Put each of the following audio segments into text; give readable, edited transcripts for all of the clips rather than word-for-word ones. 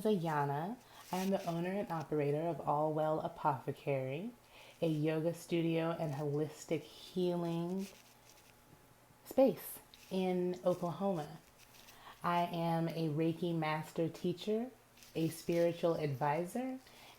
is Ayana. I am the owner and operator of Allwell Apothecary, a yoga studio and holistic healing space in Oklahoma. I am a Reiki master teacher, a spiritual advisor,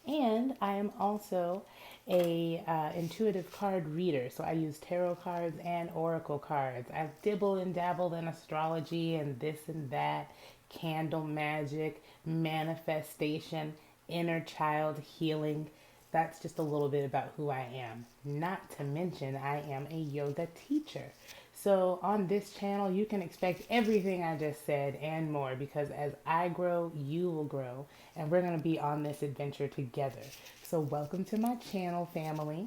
and I am also a intuitive card reader. So I use tarot cards and oracle cards. I've dibbled and dabbled in astrology and this and that, candle magic, manifestation, inner child healing. That's just a little bit about who I am. Not to mention, I am a yoga teacher. So on this channel, you can expect everything I just said and more because as I grow, you will grow, and we're going to be on this adventure together. So welcome to my channel, family.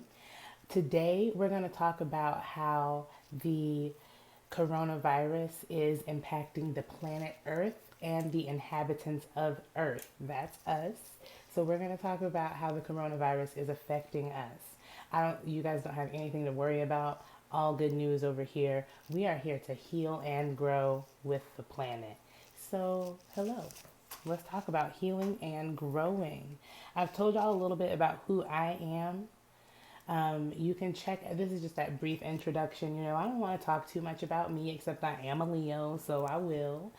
Today, we're going to talk about how the coronavirus is impacting the planet Earth and the inhabitants of Earth. That's us. So we're going to talk about how the coronavirus is affecting us. You guys don't have anything to worry about. All good news over here. We are here to heal and grow with the planet. So, hello. Let's talk about healing and growing. I've told y'all a little bit about who I am. You can check, this is just that brief introduction. I don't want to talk too much about me, except I am a Leo, so I will.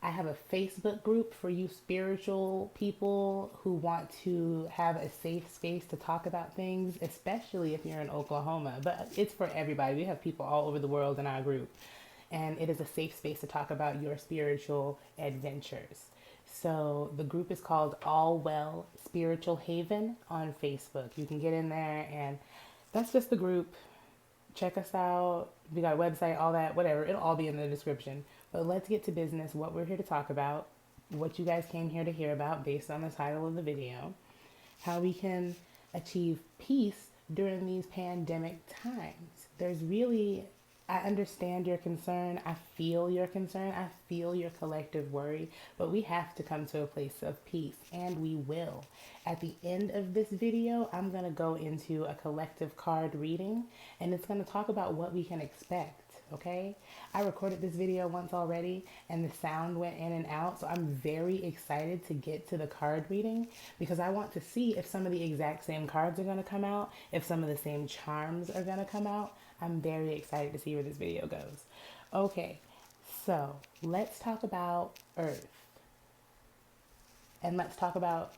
I have a Facebook group for you spiritual people who want to have a safe space to talk about things, especially if you're in Oklahoma. But it's for everybody. We have people all over the world in our group. And it is a safe space to talk about your spiritual adventures. So the group is called Allwell Spiritual Haven on Facebook. You can get in there, and that's just the group. Check us out. We got a website, all that, whatever. It'll all be in the description. But let's get to business, what we're here to talk about, what you guys came here to hear about based on the title of the video, how we can achieve peace during these pandemic times. I understand your concern. I feel your concern. I feel your collective worry, but we have to come to a place of peace, and we will. At the end of this video, I'm going to go into a collective card reading, and it's going to talk about what we can expect. Okay, I recorded this video once already and the sound went in and out, so I'm very excited to get to the card reading because I want to see if some of the exact same cards are going to come out, if some of the same charms are going to come out. I'm very excited to see where this video goes. Okay, so let's talk about Earth, and let's talk about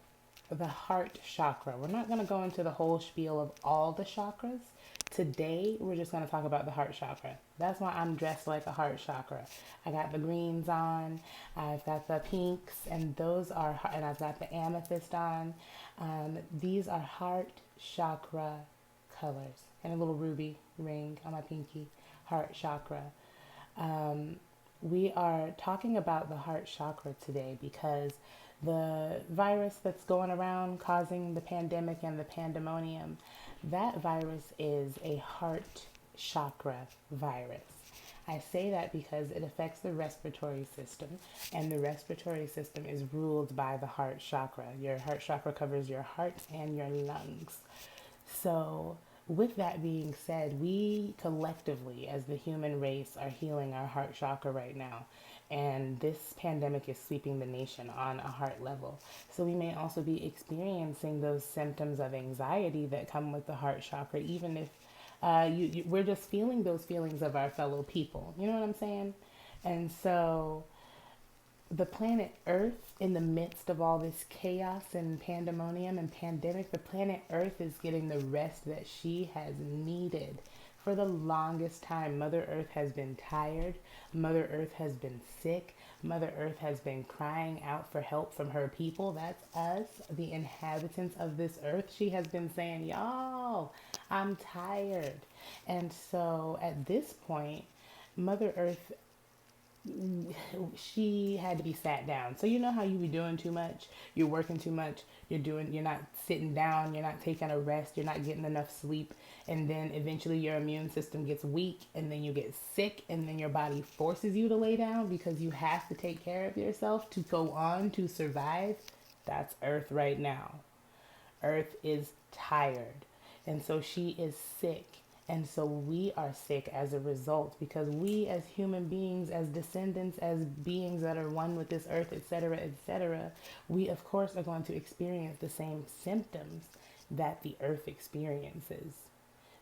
the heart chakra. We're not going to go into the whole spiel of all the chakras. Today, we're just going to talk about the heart chakra. That's why I'm dressed like a heart chakra. I got the greens on, I've got the pinks, and I've got the amethyst on. These are heart chakra colors, and a little ruby ring on my pinky, heart chakra. We are talking about the heart chakra today because the virus that's going around causing the pandemic and the pandemonium, that virus is a heart chakra virus. I say that because it affects the respiratory system, and the respiratory system is ruled by the heart chakra. Your heart chakra covers your heart and your lungs. So, with that being said, we collectively, as the human race, are healing our heart chakra right now. And this pandemic is sweeping the nation on a heart level. So we may also be experiencing those symptoms of anxiety that come with the heart chakra, even if we're just feeling those feelings of our fellow people. You know what I'm saying? And so the planet Earth, in the midst of all this chaos and pandemonium and pandemic, the planet Earth is getting the rest that she has needed. For the longest time, Mother Earth has been tired. Mother Earth has been sick. Mother Earth has been crying out for help from her people. That's us, the inhabitants of this earth. She has been saying, y'all, I'm tired. And so at this point, Mother Earth, she had to be sat down. So you know how you be doing too much, you're working too much, you're not sitting down, you're not taking a rest, you're not getting enough sleep, and then eventually your immune system gets weak, and then you get sick, and then your body forces you to lay down because you have to take care of yourself to go on to survive. That's Earth right now. Earth is tired, and so she is sick, And so we are sick as a result because we as human beings, as descendants, as beings that are one with this earth, etc., we of course are going to experience the same symptoms that the earth experiences.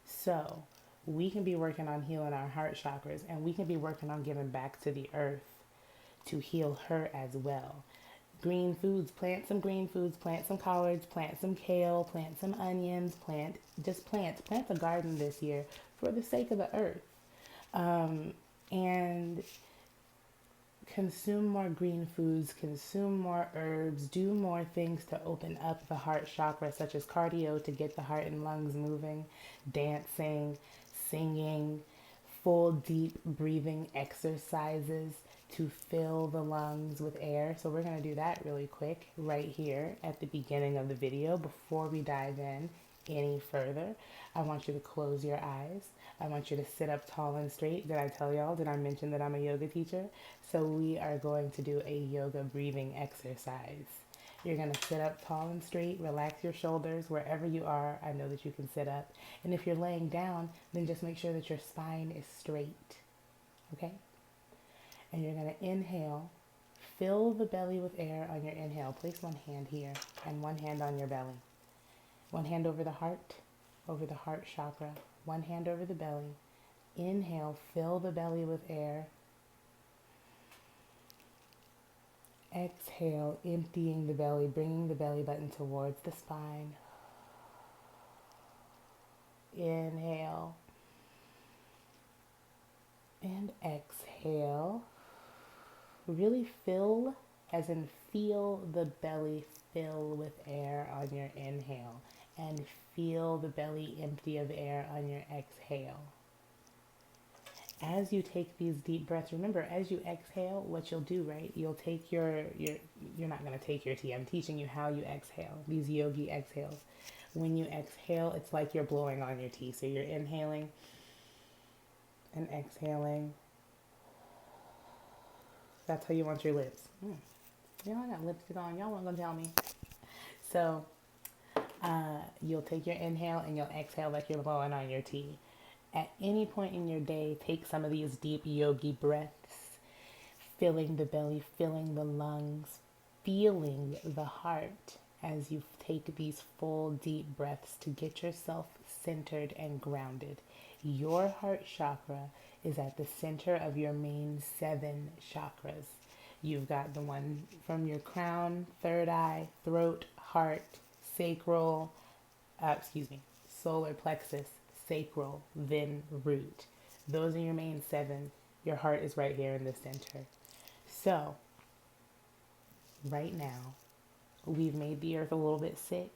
So we can be working on healing our heart chakras, and we can be working on giving back to the earth to heal her as well. Green foods, plant some green foods, plant some collards, plant some kale, plant some onions, plant a garden this year for the sake of the earth. And consume more green foods, consume more herbs, do more things to open up the heart chakra, such as cardio to get the heart and lungs moving, dancing, singing, full deep breathing exercises to fill the lungs with air. So we're going to do that really quick right here at the beginning of the video before we dive in any further. I want you to close your eyes. I want you to sit up tall and straight. Did I tell y'all? Did I mention that I'm a yoga teacher? So we are going to do a yoga breathing exercise. You're going to sit up tall and straight, relax your shoulders wherever you are. I know that you can sit up. And if you're laying down, then just make sure that your spine is straight. Okay? And you're going to inhale. Fill the belly with air on your inhale. Place one hand here and one hand on your belly. One hand over the heart chakra. One hand over the belly. Inhale, fill the belly with air. Exhale, emptying the belly, bringing the belly button towards the spine. Inhale. And exhale. Really fill, as in feel the belly fill with air on your inhale. And feel the belly empty of air on your exhale. As you take these deep breaths, remember, as you exhale, what you'll do, right? You'll take you're not going to take your tea. I'm teaching you how you exhale, these yogi exhales. When you exhale, it's like you're blowing on your tea. So you're inhaling and exhaling. That's how you want your lips. You know, I got lipstick on. Y'all weren't going to tell me. So you'll take your inhale and you'll exhale like you're blowing on your tea. At any point in your day, take some of these deep yogi breaths, filling the belly, filling the lungs, feeling the heart as you take these full deep breaths to get yourself centered and grounded. Your heart chakra is at the center of your main 7 chakras. You've got the one from your crown, third eye, throat, heart, sacral, solar plexus, sacral, then root. Those are your main 7. Your heart is right here in the center. So, right now, we've made the earth a little bit sick,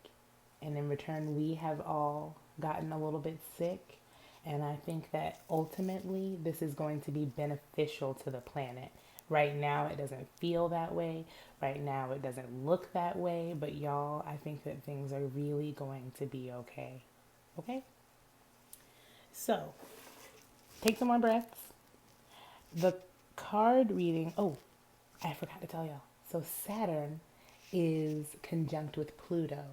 and in return, we have all gotten a little bit sick. And I think that ultimately, this is going to be beneficial to the planet. Right now, it doesn't feel that way. Right now, it doesn't look that way. But y'all, I think that things are really going to be okay. Okay? So, take some more breaths. The card reading, I forgot to tell y'all. So Saturn is conjunct with Pluto.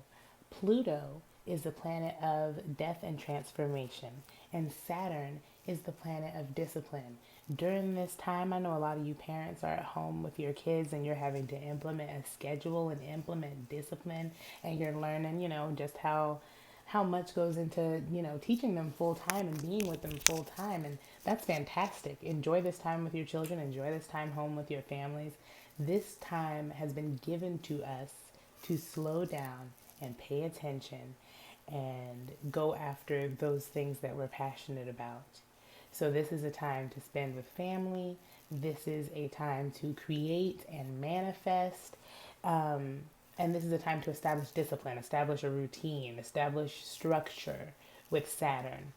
Pluto is the planet of death and transformation, and Saturn is the planet of discipline. During this time, I know a lot of you parents are at home with your kids and you're having to implement a schedule and implement discipline, and you're learning, just how much goes into, teaching them full time and being with them full time. And that's fantastic. Enjoy this time with your children. Enjoy this time home with your families. This time has been given to us to slow down and pay attention and go after those things that we're passionate about. So this is a time to spend with family. This is a time to create and manifest. And this is a time to establish discipline, establish a routine, establish structure with Saturn.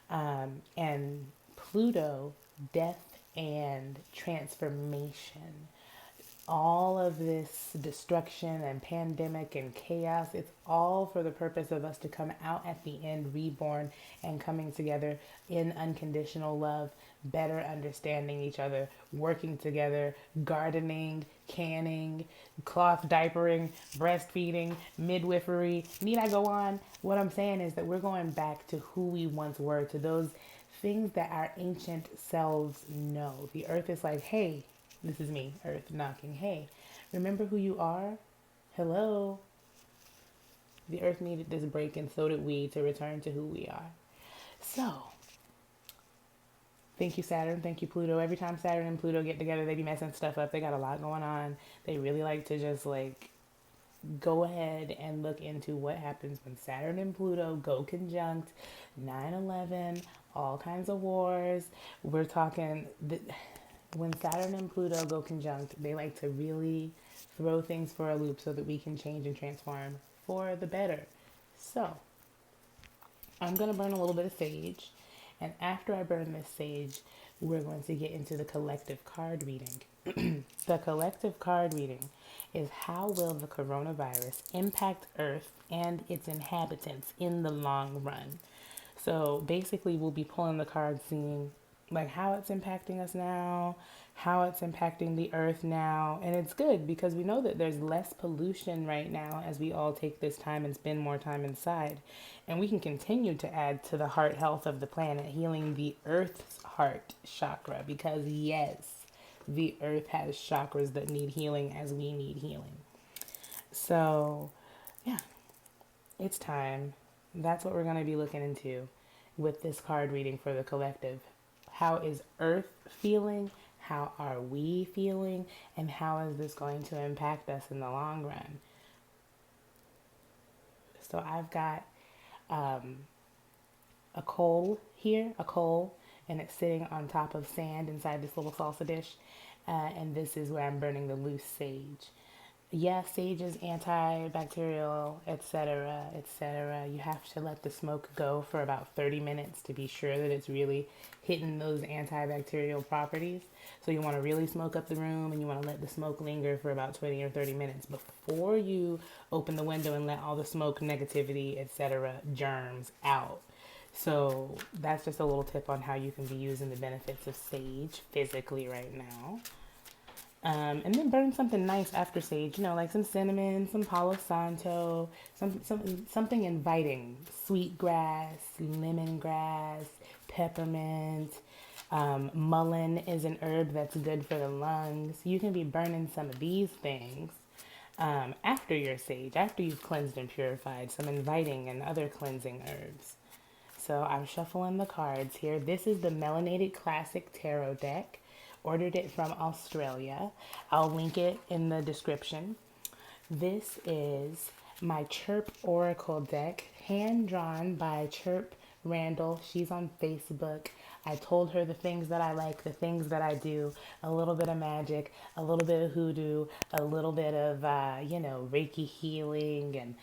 And Pluto, death and transformation. all of this destruction and pandemic and chaos, it's all for the purpose of us to come out at the end reborn and coming together in unconditional love, better understanding each other, working together, gardening, canning, cloth diapering, breastfeeding, midwifery. Need I go on? What I'm saying is that we're going back to who we once were, to those things that our ancient selves know. The earth is like, hey, this is me, Earth, knocking. Hey, remember who you are? Hello. The Earth needed this break, and so did we, to return to who we are. So, thank you, Saturn. Thank you, Pluto. Every time Saturn and Pluto get together, they be messing stuff up. They got a lot going on. They really like to just like go ahead and look into what happens when Saturn and Pluto go conjunct, 9/11, all kinds of wars. We're talking when Saturn and Pluto go conjunct, they like to really throw things for a loop so that we can change and transform for the better. So, I'm going to burn a little bit of sage. And after I burn this sage, we're going to get into the collective card reading. The collective card reading is how will the coronavirus impact Earth and its inhabitants in the long run? So basically, we'll be pulling the cards, seeing like how it's impacting us now, how it's impacting the earth now. And it's good because we know that there's less pollution right now as we all take this time and spend more time inside. And we can continue to add to the heart health of the planet, healing the earth's heart chakra, because yes, the earth has chakras that need healing as we need healing. So, yeah, it's time. That's what we're going to be looking into with this card reading for the collective. How is Earth feeling? How are we feeling? And how is this going to impact us in the long run? So I've got a coal here, and it's sitting on top of sand inside this little salsa dish. And this is where I'm burning the loose sage. Yeah, sage is antibacterial, etc., etc. You have to let the smoke go for about 30 minutes to be sure that it's really hitting those antibacterial properties. So you want to really smoke up the room, and you want to let the smoke linger for about 20 or 30 minutes before you open the window and let all the smoke, negativity, etc., germs out. So that's just a little tip on how you can be using the benefits of sage physically right now. And then burn something nice after sage, like some cinnamon, some Palo Santo, something inviting. Sweet grass, lemongrass, peppermint. Mullein is an herb that's good for the lungs. You can be burning some of these things after your sage, after you've cleansed and purified, some inviting and other cleansing herbs. So I'm shuffling the cards here. This is the Melanated Classic Tarot deck. Ordered it from Australia. I'll link it in the description. This is my Chirp Oracle deck, hand drawn by Chirp Randall. She's on Facebook. I told her the things that I like, the things that I do, a little bit of magic, a little bit of hoodoo, a little bit of, Reiki healing, and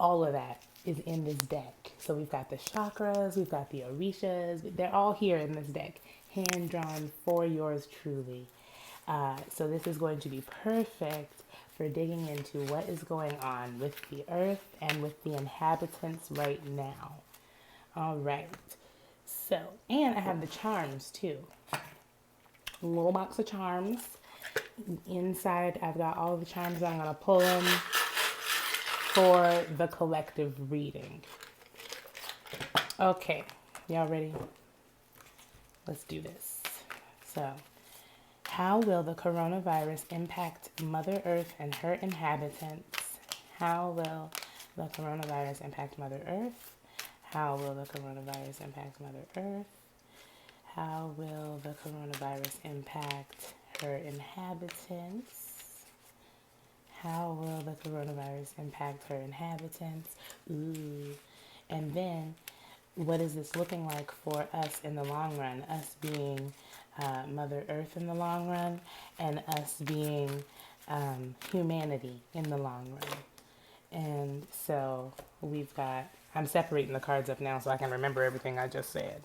all of that is in this deck. So we've got the chakras, we've got the orishas, they're all here in this deck, hand drawn for yours truly. So this is going to be perfect for digging into what is going on with the earth and with the inhabitants right now. All right. So, and I have the charms too. A little box of charms. Inside, I've got all the charms. I'm going to pull them for the collective reading. Okay, y'all ready? Let's do this. So, how will the coronavirus impact Mother Earth and her inhabitants? How will the coronavirus impact Mother Earth? How will the coronavirus impact Mother Earth? How will the coronavirus impact her inhabitants? How will the coronavirus impact her inhabitants? Ooh. And then, what is this looking like for us in the long run? Us being Mother Earth in the long run, and us being humanity in the long run. And so I'm separating the cards up now so I can remember everything I just said.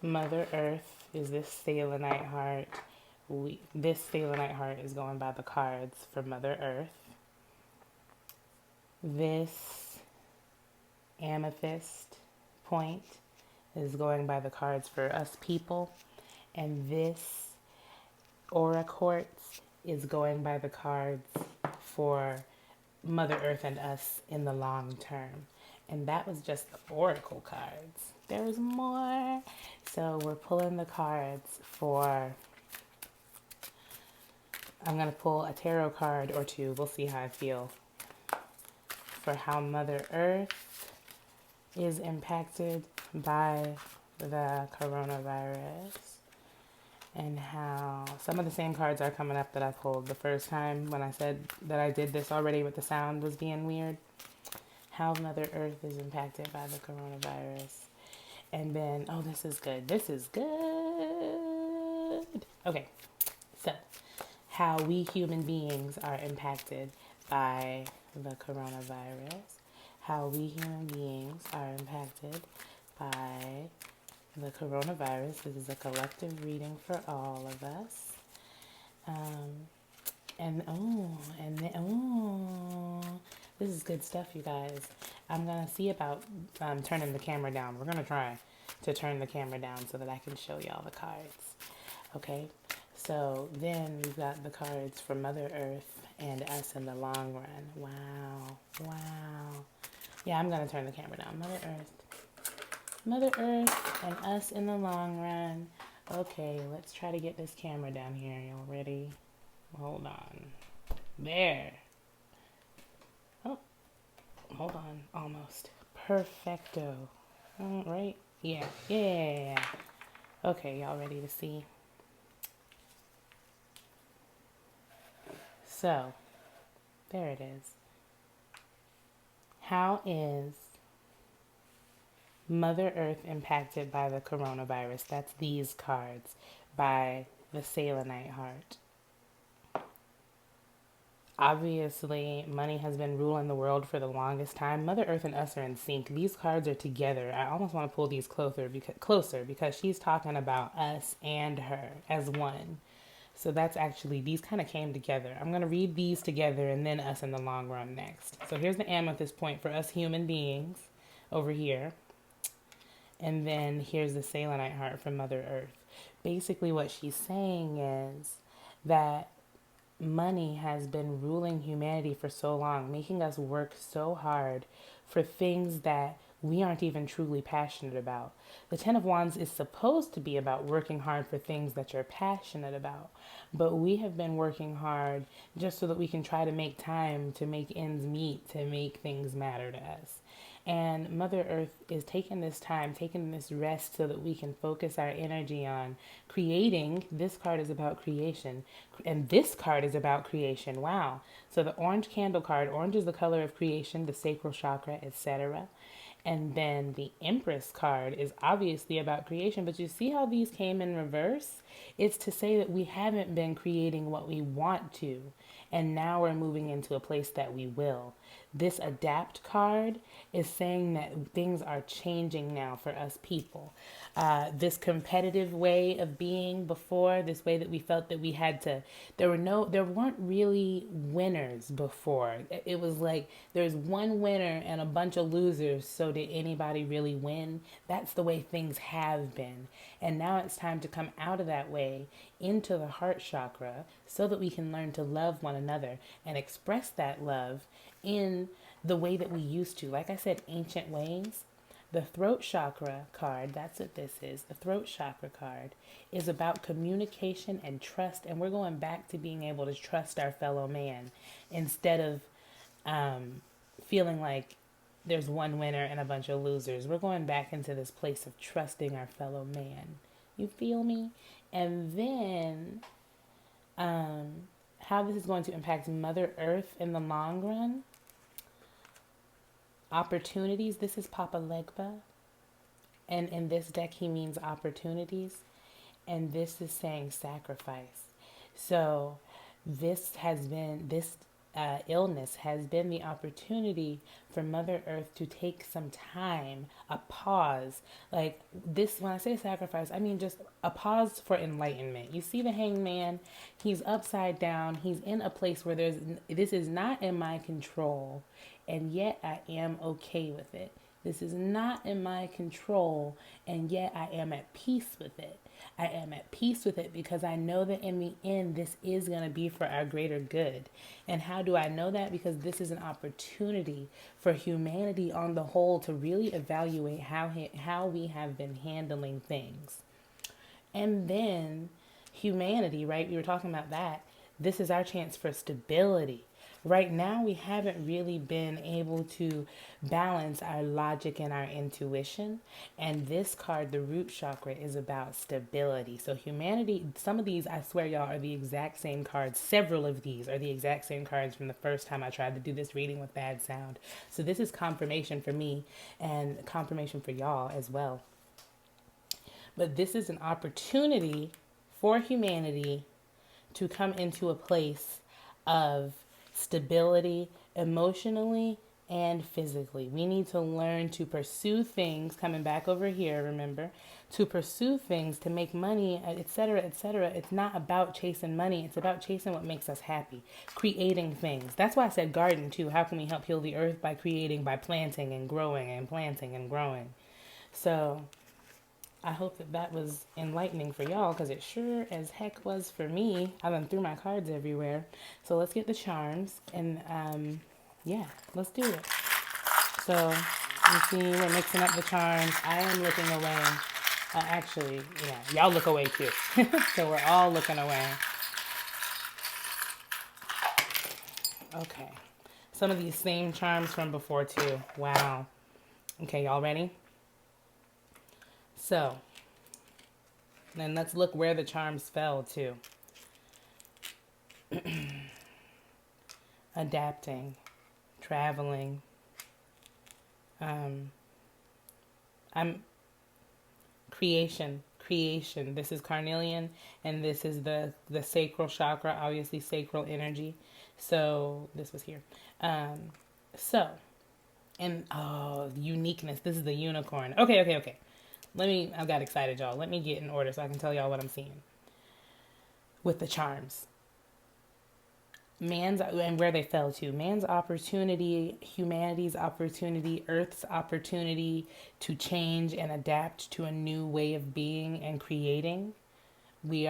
Mother Earth is this selenite heart. This selenite heart is going by the cards for Mother Earth. This amethyst point is going by the cards for us people. And this aura quartz is going by the cards for Mother Earth and us in the long term. And that was just the oracle cards. There's more. So we're pulling the cards for, I'm going to pull a tarot card or two. We'll see how I feel. For how Mother Earth is impacted by the coronavirus. And how some of the same cards are coming up that I pulled the first time when I said that I did this already, but the sound was being weird. How Mother Earth is impacted by the coronavirus. And then, oh, this is good. This is good. Okay, so how we human beings are impacted by the coronavirus. How we human beings are impacted by the coronavirus. This is a collective reading for all of us. This is good stuff, you guys. I'm going to see about turning the camera down. We're going to try to turn the camera down so that I can show y'all the cards. Okay, so then we've got the cards for Mother Earth and us in the long run. Wow, wow. Yeah, I'm going to turn the camera down. Mother Earth and us in the long run. Okay, let's try to get this camera down here. Y'all ready? Hold on. There. Oh, hold on. Almost. Perfecto. Right? Yeah. Yeah. Okay, y'all ready to see? So, there it is. How is Mother Earth impacted by the coronavirus? That's these cards by the selenite heart. Obviously, money has been ruling the world for the longest time. Mother Earth and us are in sync. These cards are together. I almost want to pull these closer because she's talking about us and her as one. So that's actually, these kind of came together. I'm going to read these together and then us in the long run next. So here's the amethyst point for us human beings over here. And then here's the selenite heart from Mother Earth. Basically what she's saying is that money has been ruling humanity for so long, making us work so hard for things that we aren't even truly passionate about. The Ten of Wands is supposed to be about working hard for things that you're passionate about, but we have been working hard just so that we can try to make time to make ends meet, to make things matter to us. And Mother Earth is taking this time, taking this rest so that we can focus our energy on creating. This card is about creation. And this card is about creation. Wow. So the orange candle card, orange is the color of creation, the sacral chakra, etc. And then the Empress card is obviously about creation, but you see how these came in reverse? It's to say that we haven't been creating what we want to, and now we're moving into a place that we will. This Adapt card is saying that things are changing now for us people. This competitive way of being before, this way that we felt that we had to, there weren't really winners before. It was like there's one winner and a bunch of losers, so did anybody really win? That's the way things have been. And now it's time to come out of that way into the heart chakra so that we can learn to love one another and express that love in the way that we used to. Like I said, ancient ways. The throat chakra card, that's what this is. The throat chakra card is about communication and trust. And we're going back to being able to trust our fellow man instead of feeling like there's one winner and a bunch of losers. We're going back into this place of trusting our fellow man. You feel me? And then how this is going to impact Mother Earth in the long run. Opportunities. This is Papa Legba. And in this deck, he means opportunities. And this is saying sacrifice. So this illness has been the opportunity for Mother Earth to take some time, a pause. Like this, when I say sacrifice, I mean just a pause for enlightenment. You see the hangman, he's upside down, he's in a place where this is not in my control, and yet I am okay with it. This is not in my control, and yet I am at peace with it. I am at peace with it because I know that in the end, this is going to be for our greater good. And how do I know that? Because this is an opportunity for humanity on the whole to really evaluate how we have been handling things. And then humanity, right? We were talking about that. This is our chance for stability. Right now, we haven't really been able to balance our logic and our intuition. And this card, the root chakra, is about stability. So humanity, some of these, I swear y'all, are the exact same cards. Several of these are the exact same cards from the first time I tried to do this reading with bad sound. So this is confirmation for me and confirmation for y'all as well. But this is an opportunity for humanity to come into a place of stability emotionally and physically. We need to learn to pursue things, coming back over here, remember, to pursue things, to make money, etc., etc. It's not about chasing money. It's about chasing what makes us happy, creating things. That's why I said garden too. How can we help heal the earth? By creating, by planting and growing and planting and growing. So I hope that was enlightening for y'all, because it sure as heck was for me. I done threw my cards everywhere. So let's get the charms, and yeah, let's do it. So you see, we're mixing up the charms. I am looking away. Actually, yeah, y'all look away too. So we're all looking away. Okay. Some of these same charms from before too. Wow. Okay, y'all ready? So, then let's look where the charms fell to. Adapting, traveling. Creation. This is carnelian, and this is the sacral chakra, obviously sacral energy. So this was here. Uniqueness. This is the unicorn. Okay. I got excited, y'all. Let me get in order so I can tell y'all what I'm seeing with the charms. And where they fell to. Man's opportunity, humanity's opportunity, Earth's opportunity to change and adapt to a new way of being and creating. We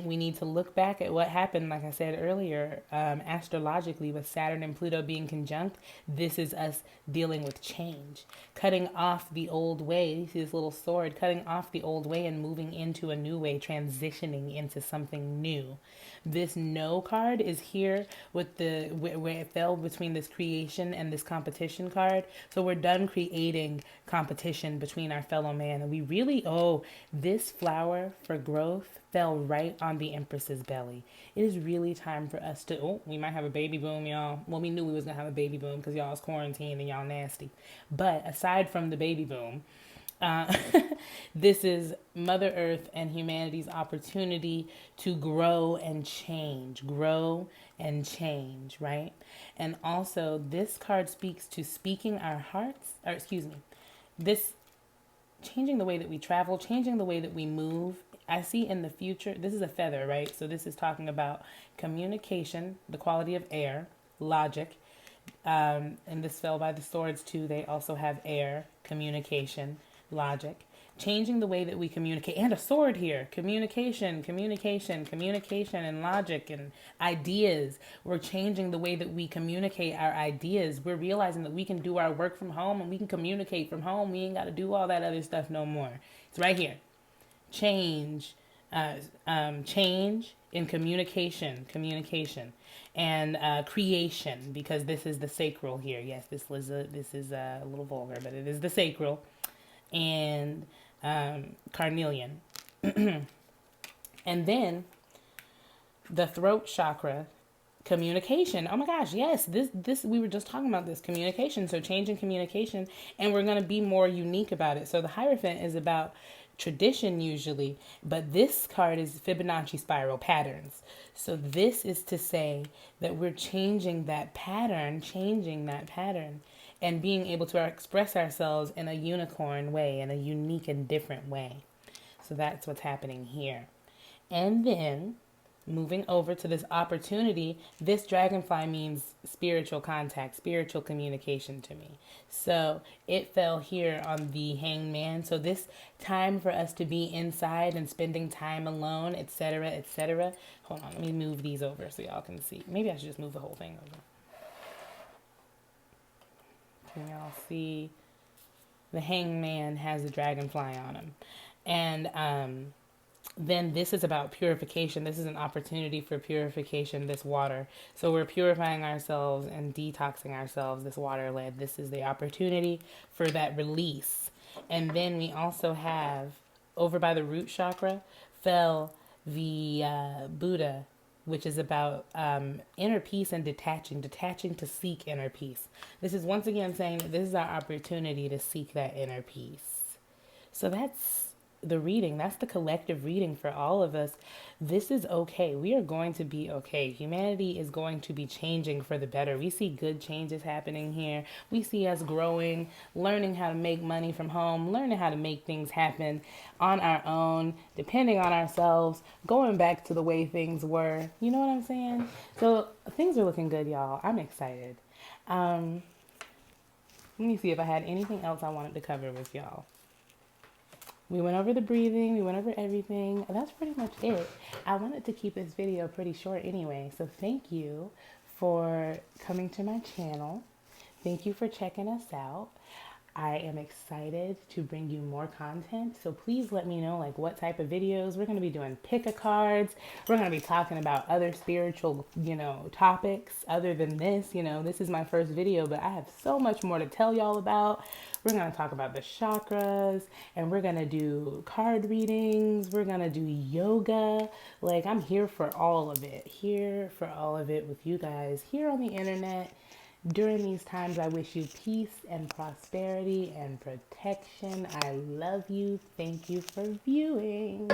need to look back at what happened, like I said earlier, astrologically with Saturn and Pluto being conjunct. This is us dealing with change, cutting off the old way. You see this little sword, cutting off the old way and moving into a new way, transitioning into something new. This no card is here with where it fell between this creation and this competition card. So we're done creating competition between our fellow man. And we really, this flower for growth fell right on the Empress's belly. It is really time for us to, we might have a baby boom, y'all. Well, we knew we was going to have a baby boom because y'all's quarantined and y'all nasty. But aside from the baby boom, this is Mother Earth and humanity's opportunity to grow and change, right? And also this card speaks to speaking our hearts, this changing the way that we travel, changing the way that we move. I see in the future, this is a feather, right? So this is talking about communication, the quality of air, logic, and this fell by the swords too. They also have air, communication, logic, changing the way that we communicate, and a sword here, communication, and logic and ideas. We're changing the way that we communicate our ideas. We're realizing that we can do our work from home and we can communicate from home. We ain't got to do all that other stuff no more. It's right here. Change in communication, and creation, because this is the sacral here. Yes, this is a little vulgar, but it is the sacral, and carnelian. And then the throat chakra, communication. Oh my gosh, yes, this we were just talking about this communication. So changing communication, and we're going to be more unique about it. So the Hierophant is about tradition usually, but this card is Fibonacci spiral patterns. So this is to say that we're changing that pattern, and being able to express ourselves in a unicorn way, in a unique and different way. So that's what's happening here. And then moving over to this opportunity, this dragonfly means spiritual contact, spiritual communication to me. So it fell here on the hangman. So this time for us to be inside and spending time alone, etc., etc. Hold on, let me move these over so y'all can see. Maybe I should just move the whole thing over. Can y'all see? The hangman has a dragonfly on him. And then this is about purification. This is an opportunity for purification, this water. So we're purifying ourselves and detoxing ourselves, this water led. This is the opportunity for that release. And then we also have, over by the root chakra, fell the Buddha, which is about inner peace and detaching to seek inner peace. This is once again saying that this is our opportunity to seek that inner peace. So that's the reading. That's the collective reading for all of us. This is okay. We are going to be okay. Humanity is going to be changing for the better. We see good changes happening here. We see us growing, learning how to make money from home, learning how to make things happen on our own, depending on ourselves, going back to the way things were. You know what I'm saying? So things are looking good, y'all. I'm excited. Let me see if I had anything else I wanted to cover with y'all. We went over the breathing, we went over everything. That's pretty much it. I wanted to keep this video pretty short anyway, so thank you for coming to my channel. Thank you for checking us out. I am excited to bring you more content, so please let me know like what type of videos. We're going to be doing pick-a-cards. We're going to be talking about other spiritual, topics other than this. This is my first video, but I have so much more to tell y'all about. We're going to talk about the chakras, and we're going to do card readings. We're going to do yoga. Like, I'm here for all of it. Here for all of it with you guys here on the internet. During these times, I wish you peace and prosperity and protection. I love you. Thank you for viewing.